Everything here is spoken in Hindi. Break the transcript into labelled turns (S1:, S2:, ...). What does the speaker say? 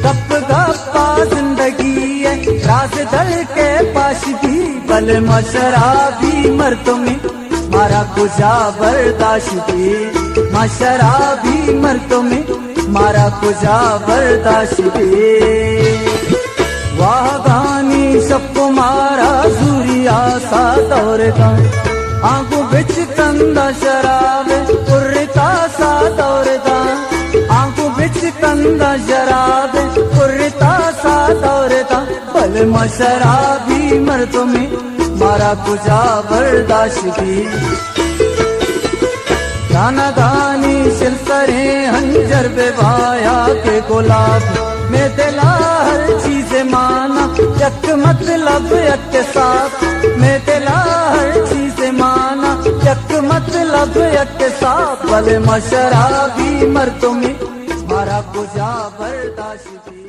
S1: गप गप्पा जिंदगी है राज दल के पास भी बल मशराबी मर्दों में मारा गुजा बर्दाश्त भी मशराबी मर्दों में मारा गुजा बर्दाश्त भी वाह गानी सबको मारा जूरिया सा दौर का आंखों बिच कंदा शराब कुर्ता सा दौर का आंखों बिच कंदा शराब कुर्ता सा दौर का पल मशराबी मर्दों में मारा गुजा बर्दाश्त भी गाना गानी सिलसरे हंजर बेबाया के गुलाब में दिला हर चीज माना यक मतलब यक साथ में दिला हर चीज माना यक मतलब यक साथ बल मशराबी मर्दों में मारा गुजा बर्दाश्त भी।